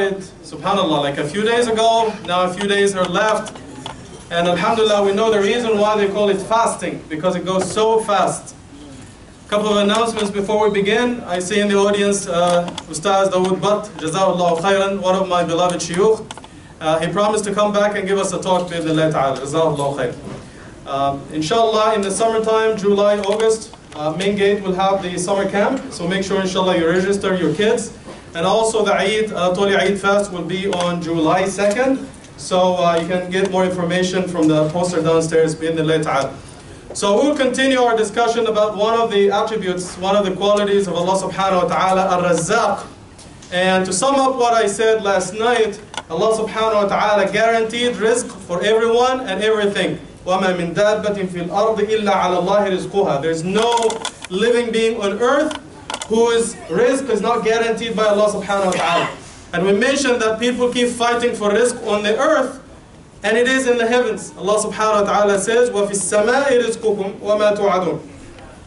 Subhanallah, like a few days ago, now a few days are left, and alhamdulillah we know the reason why they call it fasting, because it goes so fast. A couple of announcements before we begin. I see in the audience Ustaz Dawood Butt, Jazahullah khairan, one of my beloved shuyukh. He promised to come back and give us a talk bi'idhnillah ta'ala, Jazahullah khair. Inshallah in the summertime, July, August, Main Gate will have the summer camp, so make sure inshallah you register your kids. And also the Anatolia Eid Fest will be on July 2nd. So you can get more information from the poster downstairs bi'idhnillah ta'ala. So we'll continue our discussion about one of the attributes, one of the qualities of Allah subhanahu wa ta'ala, Ar-Razzaq. And to sum up what I said last night, Allah subhanahu wa ta'ala guaranteed rizq for everyone and everything. وَمَا مِن دَابَّةٍ فِي الْأَرْضِ إِلَّا عَلَى اللَّهِ رِزْقُهَا. There's no living being on earth whose rizq is not guaranteed by Allah subhanahu wa ta'ala. And we mentioned that people keep fighting for rizq on the earth, and it is in the heavens. Allah subhanahu wa ta'ala says, وَفِي السَّمَاءِ رِزْقُكُمْ وَمَا تُوعَدُونَ.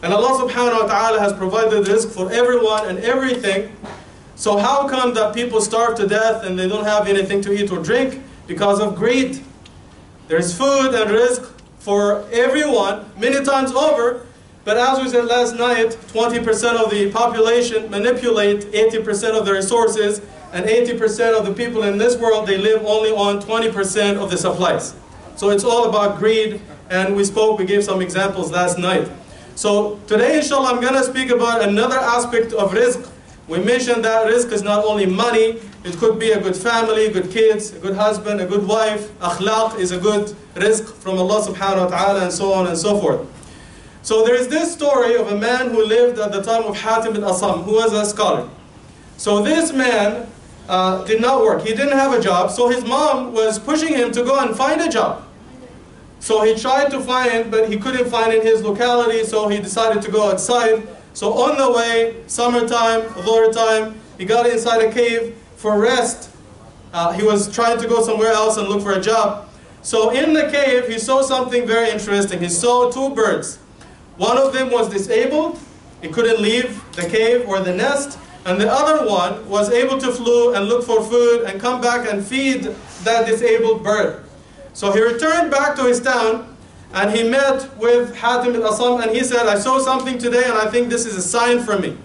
And Allah subhanahu wa ta'ala has provided rizq for everyone and everything. So how come that people starve to death and they don't have anything to eat or drink? Because of greed. There's food and rizq for everyone, many times over. But as we said last night, 20% of the population manipulate 80% of the resources, and 80% of the people in this world, they live only on 20% of the supplies. So it's all about greed, and we gave some examples last night. So today, inshallah, I'm going to speak about another aspect of rizq. We mentioned that rizq is not only money, it could be a good family, good kids, a good husband, a good wife. Akhlaq is a good rizq from Allah subhanahu wa ta'ala, and so on and so forth. So there is this story of a man who lived at the time of Hatim al-Asam, who was a scholar. So this man did not work. He didn't have a job, so his mom was pushing him to go and find a job. So he tried to find, but he couldn't find in his locality, so he decided to go outside. So on the way, summertime, Dhuhr time, he got inside a cave for rest. He was trying to go somewhere else and look for a job. So in the cave, he saw something very interesting. He saw two birds. One of them was disabled. He couldn't leave the cave or the nest. And the other one was able to fly and look for food and come back and feed that disabled bird. So he returned back to his town and he met with Hatim al-Asam and he said, I saw something today and I think this is a sign for me.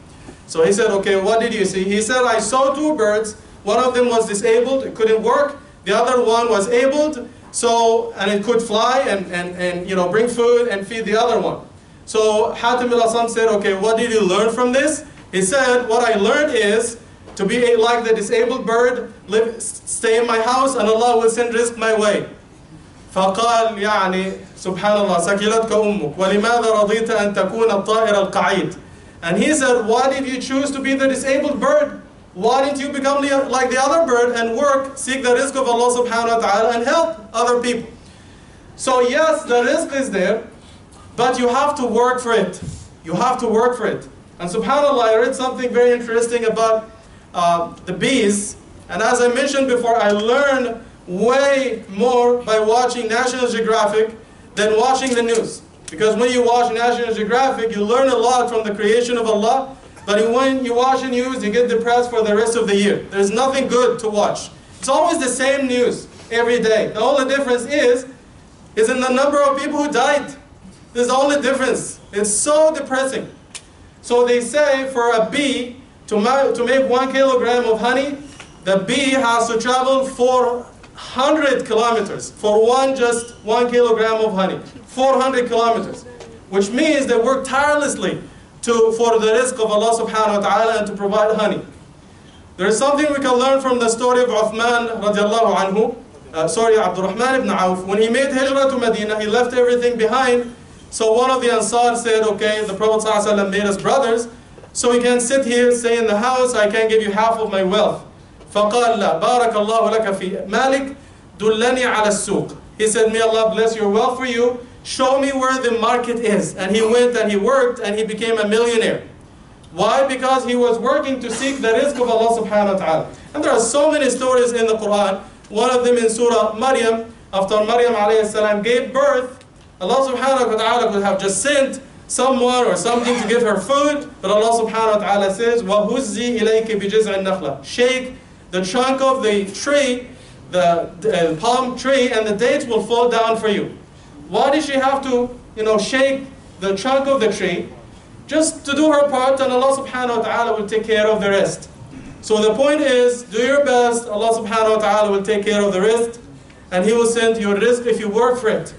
So he said, okay, what did you see? He said, I saw two birds. One of them was disabled, it couldn't work. The other one was able, and it could fly and bring food and feed the other one. So Hatim al-Asam said, okay, what did you learn from this? He said, what I learned is to be like the disabled bird, stay in my house and Allah will send rizq my way. فقال يعني سبحان الله سكلتك أمك ولماذا رضيت أن تكون الطائر القعيد. And he said, why did you choose to be the disabled bird? Why didn't you become like the other bird and work, seek the rizq of Allah subhanahu wa ta'ala and help other people? So yes, the rizq is there, but you have to work for it. You have to work for it. And subhanAllah, I read something very interesting about the bees. And as I mentioned before, I learned way more by watching National Geographic than watching the news. Because when you watch National Geographic, you learn a lot from the creation of Allah. But when you watch the news, you get depressed for the rest of the year. There's nothing good to watch. It's always the same news every day. The only difference is in the number of people who died. There's the only difference. It's so depressing. So they say for a bee to make 1 kilogram of honey, the bee has to travel 400 kilometers for just 1 kilogram of honey. 400 kilometers. Which means they work tirelessly for the rizq of Allah subhanahu wa ta'ala and to provide honey. There is something we can learn from the story of Uthman radiallahu anhu. Abdurrahman ibn Auf. When he made hijrah to Medina, he left everything behind. So one of the Ansar said, okay, the Prophet ﷺ made us brothers, so we can sit here, stay in the house, I can give you half of my wealth. فَقَالَ لَا بَارَكَ اللَّهُ لَكَ فِي مَالِكَ دُلَّنِي عَلَى السُّوقِ. He said, may Allah bless your wealth for you, show me where the market is. And he went and he worked and he became a millionaire. Why? Because he was working to seek the rizq of Allah subhanahu wa ta'ala. And there are so many stories in the Quran. One of them in Surah Maryam, after Maryam alayhi salam gave birth, Allah subhanahu wa ta'ala could have just sent someone or something to give her food, but Allah subhanahu wa ta'ala says, وَهُزِّي إِلَيْكِ بِجِزْعِ النَّخْلَةِ. Shake the trunk of the tree, the palm tree, and the dates will fall down for you. Why did she have to, shake the trunk of the tree? Just to do her part, and Allah subhanahu wa ta'ala will take care of the rest. So the point is, do your best, Allah subhanahu wa ta'ala will take care of the rest, and He will send you rizq if you work for it.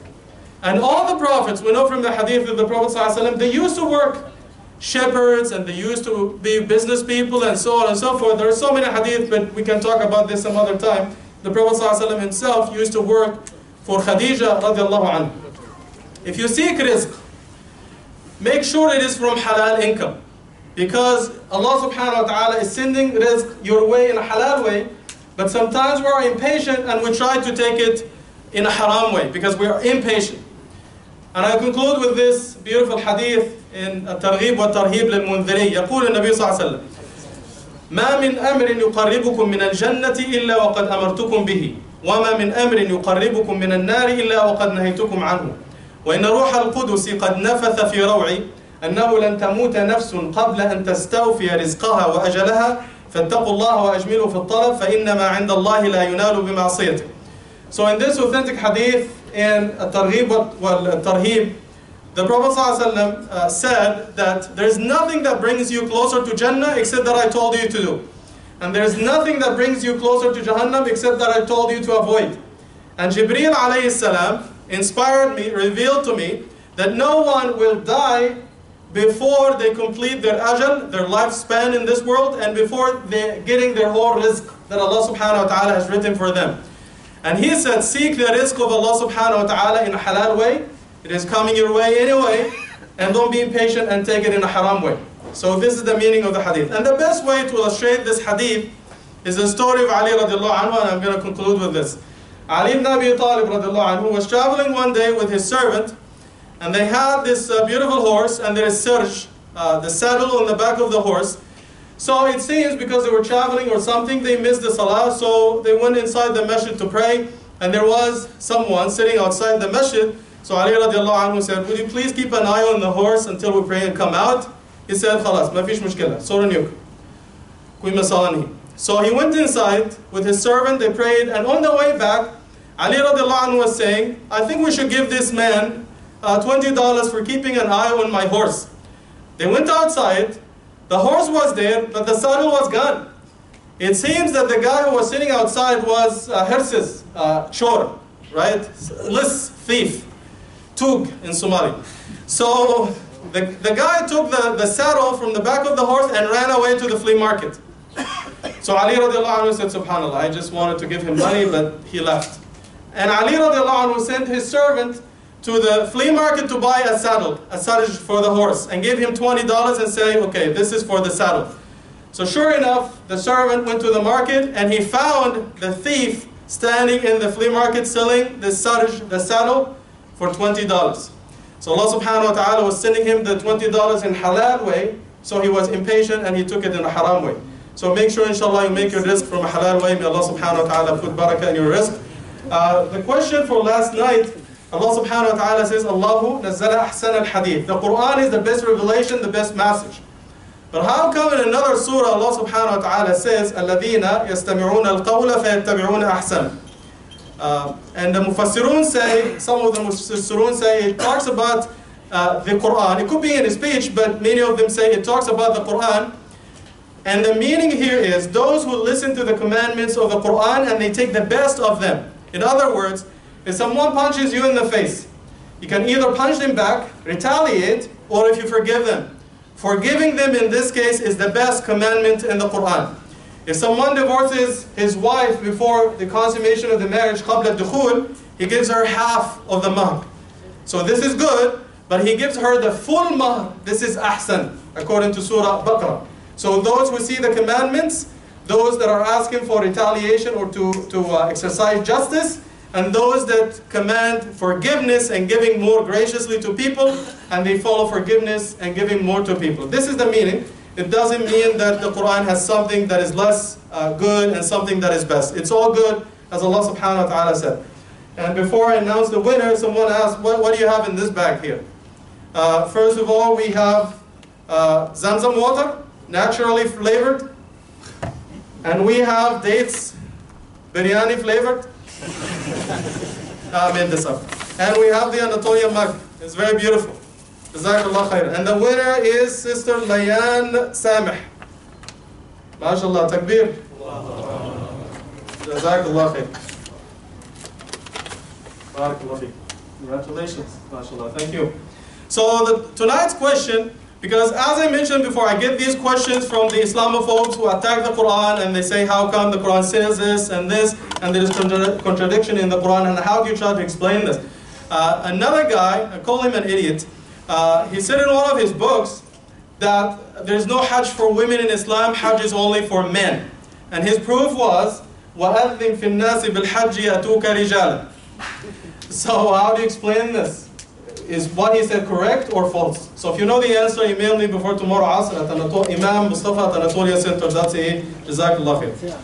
And all the prophets, we know from the hadith of the Prophet ﷺ, they used to work shepherds, and they used to be business people, and so on and so forth. There are so many hadith, but we can talk about this some other time. The Prophet ﷺ himself used to work for Khadija radiallahu anha. If you seek rizq, make sure it is from halal income. Because Allah subhanahu wa ta'ala is sending rizq your way in a halal way, but sometimes we are impatient and we try to take it in a haram way because we are impatient. And I conclude with this beautiful hadith in الترغيب والترهيب للمنذري. يقول النبي صلى الله عليه وسلم: ما من أمر يقربكم من الجنة إلا وقد أمرتكم به، وما من أمر يقربكم من النار إلا وقد نهيتكم عنه، وإن روح القدس قد نفث في روعي أنه لن تموت نفس قبل أن تستوفي رزقها وأجلها فاتقوا الله وأجملوا في الطلب فإنما عند الله لا ينال بمعصيته. So in this authentic hadith in الترغيب والترهيب, the Prophet ﷺ said that there is nothing that brings you closer to Jannah except that I told you to do. And there is nothing that brings you closer to Jahannam except that I told you to avoid. And Jibreel alayhi salam inspired me, revealed to me, that no one will die before they complete their ajal, their lifespan in this world, and before they getting their whole rizq that Allah subhanahu wa ta'ala has written for them. And he said, seek the rizq of Allah subhanahu wa ta'ala in a halal way. It is coming your way anyway, and don't be impatient and take it in a haram way. So this is the meaning of the hadith. And the best way to illustrate this hadith is the story of Ali radiallahu anhu, and I'm going to conclude with this. Ali ibn Abi Talib radiallahu anhu was traveling one day with his servant, and they had this beautiful horse, and there is sirj, the saddle on the back of the horse. So it seems because they were traveling or something, they missed the salah, so they went inside the masjid to pray, and there was someone sitting outside the masjid. So Ali radiallahu anhu said, would you please keep an eye on the horse until we pray and come out? He said, khalas, ma fish mushkila, sorun yuk. So he went inside with his servant, they prayed, and on the way back, Ali radiallahu anhu was saying, I think we should give this man $20 for keeping an eye on my horse. They went outside, the horse was there, but the saddle was gone. It seems that the guy who was sitting outside was Hirsis, chor, right? Lis, thief, tug in Somali. So the guy took the saddle from the back of the horse and ran away to the flea market. So Ali radiallahu anhu said, subhanallah, I just wanted to give him money, but he left. And Ali radiallahu anhu sent his servant to the flea market to buy a saddle for the horse, and gave him $20 and say, okay, this is for the saddle. So sure enough, the servant went to the market and he found the thief standing in the flea market selling the saddle for $20. So Allah subhanahu wa ta'ala was sending him the $20 in halal way, so he was impatient and he took it in a haram way. So make sure inshallah you make your rizq from a halal way. May Allah subhanahu wa ta'ala put barakah in your rizq. The question for last night, Allah subhanahu wa ta'ala says, Allahu nazzala ahsan al-hadith. The Quran is the best revelation, the best message. But how come in another surah Allah subhanahu wa ta'ala says, الَّذِينَ يَسْتَمِعُونَ الْقَوْلَ فَيَتَّبِعُونَ أَحْسَنَ. And the Mufassirun say, some of the Mufassirun say, it talks about the Quran. It could be in a speech, but many of them say it talks about the Quran. And the meaning here is those who listen to the commandments of the Quran and they take the best of them. In other words, if someone punches you in the face, you can either punch them back, retaliate, or if you forgive them. Forgiving them in this case is the best commandment in the Quran. If someone divorces his wife before the consummation of the marriage, قبل الدخول, he gives her half of the mahr. So this is good, but he gives her the full mahr. This is ahsan, according to Surah Baqarah. So those who see the commandments, those that are asking for retaliation or to exercise justice, and those that command forgiveness and giving more graciously to people, and they follow forgiveness and giving more to people. This is the meaning. It doesn't mean that the Quran has something that is less good and something that is best. It's all good, as Allah subhanahu wa ta'ala said. And before I announce the winner, someone asked, what do you have in this bag here? First of all, we have Zamzam water, naturally flavored. And we have dates, biryani flavored. I made this up. And we have the Anatolia mug. It's very beautiful. Jazakallah khair. And the winner is Sister Layan Sameh. MashaAllah, takbir. Jazakallah khair. Barakallah feek. Congratulations. MashaAllah. Thank you. So tonight's question, because as I mentioned before, I get these questions from the Islamophobes who attack the Quran, and they say, how come the Quran says this, and there is contradiction in the Quran, and how do you try to explain this? Another guy, I call him an idiot, he said in one of his books that there's no Hajj for women in Islam, Hajj is only for men. And his proof was, وَأَذِّن فِي النَّاسِ بِالْحَجِّ يَأْتُوكَ رِجَالًا. So how do you explain this? Is what he said correct or false? So if you know the answer, email me before tomorrow Asr at Imam Mustafa at Anatolia Center. That's it. Jazakallah khair.